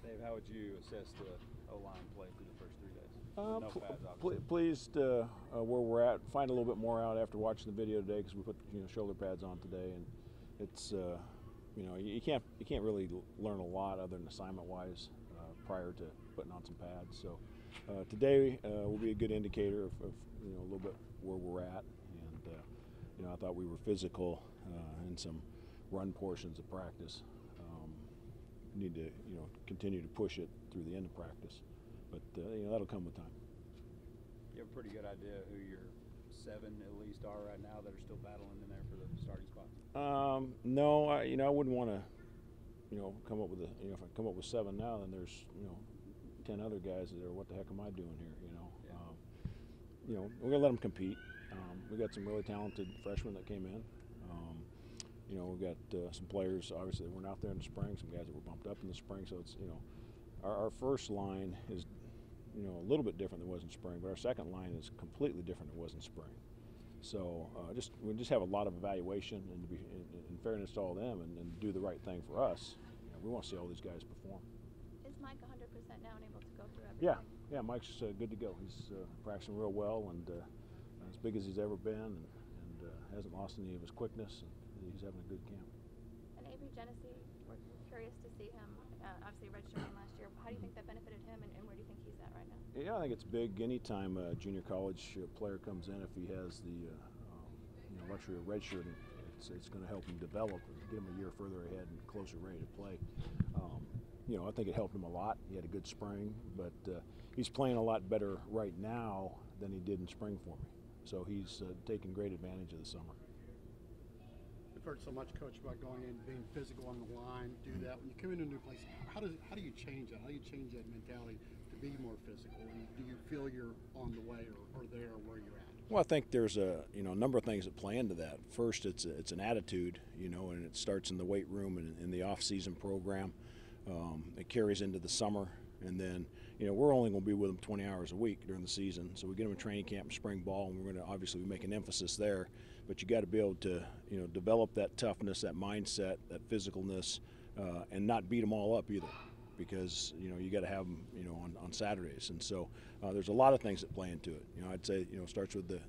Dave, how would you assess the O-line play through the first 3 days? No pads, obviously. Pleased where we're at. Find a little bit more out after watching the video today because we put shoulder pads on today, and it's you can't really learn a lot other than assignment-wise prior to putting on some pads. So today will be a good indicator of a little bit where we're at, and I thought we were physical in some run portions of practice. Need to continue to push it through the end of practice, but that'll come with time. You have a pretty good idea who your 7 at least are right now that are still battling in there for the starting spot? No, I wouldn't want to come up with if I come up with 7 now, then there's 10 other guys that are, what the heck am I doing here? We're gonna let them compete. We got some really talented freshmen that came in. We've got some players, obviously, that weren't out there in the spring, some guys that were bumped up in the spring. So it's, our first line is, a little bit different than it was in spring, but our second line is completely different than it was in spring. So we just have a lot of evaluation, and to be in fairness to all of them, and do the right thing for us. We want to see all these guys perform. Is Mike 100% now and able to go through everything? Yeah, Mike's good to go. He's practicing real well, and as big as he's ever been, and hasn't lost any of his quickness. And he's having a good camp. And Avery Genesee, we're curious to see him, obviously redshirting last year. How do you think that benefited him, and where do you think he's at right now? Yeah, I think it's big anytime a junior college player comes in, if he has the luxury of redshirting. It's going to help him develop and get him a year further ahead and closer ready to play. I think it helped him a lot. He had a good spring, but he's playing a lot better right now than he did in spring for me. So he's taking great advantage of the summer. We've heard so much, Coach, about going in, being physical on the line, do that. When you come into a new place, how do you change that? How do you change that mentality to be more physical? And do you feel you're on the way or there where you're at? Well, I think there's a number of things that play into that. First, it's an attitude, and it starts in the weight room and in the off-season program. It carries into the summer, and then we're only going to be with them 20 hours a week during the season. So we get them in training camp and spring ball, and we're going to obviously make an emphasis there. But you got to be able to develop that toughness, that mindset, that physicalness, and not beat them all up either, because you got to have them on Saturdays. And so there's a lot of things that play into it. I'd say it starts with the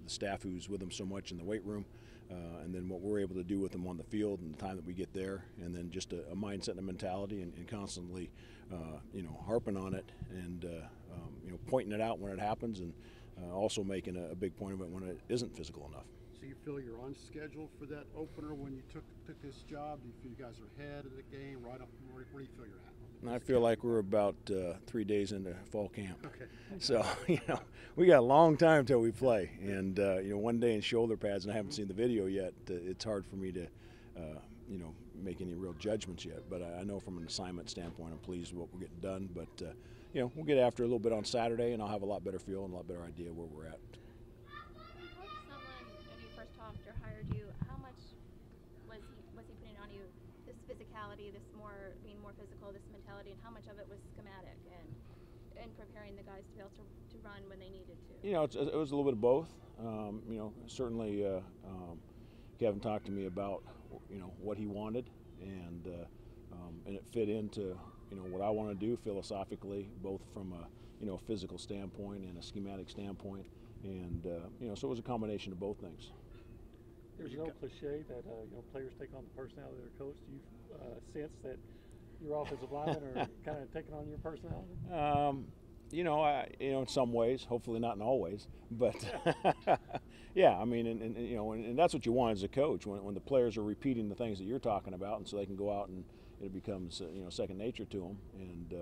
staff who's with them so much in the weight room, and then what we're able to do with them on the field and the time that we get there, and then just a mindset and a mentality, and constantly harping on it, and pointing it out when it happens, and also making a big point of it when it isn't physical enough. So you feel you're on schedule for that opener when you took this job? Do you feel you guys are ahead of the game, right up? Where do you feel you're at? And I feel like we're about 3 days into fall camp. Okay. So, we got a long time till we play. And, one day in shoulder pads, and I haven't seen the video yet, it's hard for me to, make any real judgments yet. But I know from an assignment standpoint, I'm pleased with what we're getting done. But, we'll get after it a little bit on Saturday, and I'll have a lot better feel and a lot better idea where we're at. Coach Sumlin, when you first talked or hired you, how much was he putting on you, this physicality, being more physical, this mentality, and how much of it was schematic and preparing the guys to be able to run when they needed to? It was a little bit of both. Certainly Kevin talked to me about what he wanted, and it fit into what I want to do philosophically, both from a physical standpoint and a schematic standpoint, and so it was a combination of both things. There's no cliche that players take on the personality of their coach. Do you sense that your offensive linemen are kind of taking on your personality? In some ways, hopefully not in all ways, but yeah, I mean, and that's what you want as a coach, when the players are repeating the things that you're talking about, and so they can go out and it becomes second nature to them, and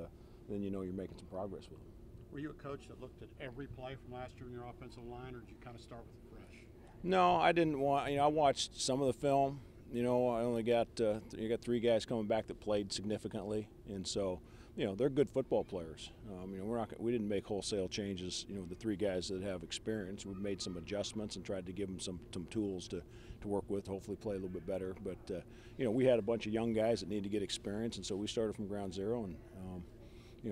then you're making some progress with them. Were you a coach that looked at every play from last year in your offensive line, or did you kind of start with fresh? No, I didn't want. I watched some of the film. I only got you got 3 guys coming back that played significantly, and so they're good football players. We didn't make wholesale changes. The 3 guys that have experience, we've made some adjustments and tried to give them some tools to work with, hopefully play a little bit better. But we had a bunch of young guys that needed to get experience, and so we started from ground zero, and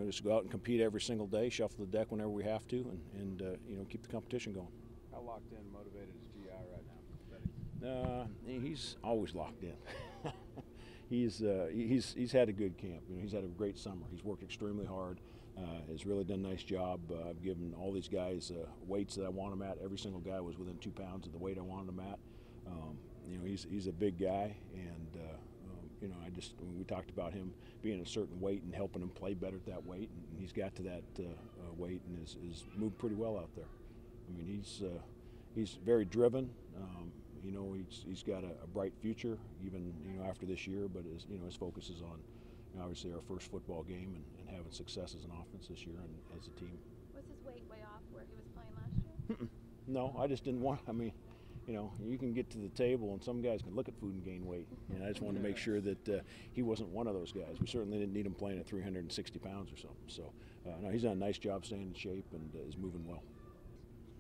just go out and compete every single day, shuffle the deck whenever we have to, and keep the competition going. How locked in, motivated is GI right now? He's always locked in. he's had a good camp. You know, he's had a great summer. He's worked extremely hard. Has really done a nice job. I've given all these guys weights that I want them at. Every single guy was within 2 pounds of the weight I wanted them at. You know, he's a big guy, and you know, we talked about him being a certain weight and helping him play better at that weight, and he's got to that weight and is moved pretty well out there. I mean, he's very driven. You know, he's got a bright future, even, you know, after this year. But his focus is on, you know, obviously our first football game and having success as an offense this year and as a team. Was his weight way off where he was playing last year? No, I just didn't want. I mean, you know, you can get to the table and some guys can look at food and gain weight. And I just wanted to make sure that he wasn't one of those guys. We certainly didn't need him playing at 360 pounds or something. So, no, he's done a nice job staying in shape and is moving well.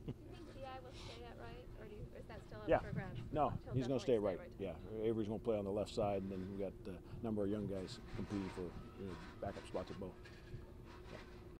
Do you think T.I. will stay at right, or is that still Yeah. up for grabs? No, He'll he's going to stay definitely right. Yeah, Avery's going to play on the left side, and then we got a number of young guys competing for backup spots at both.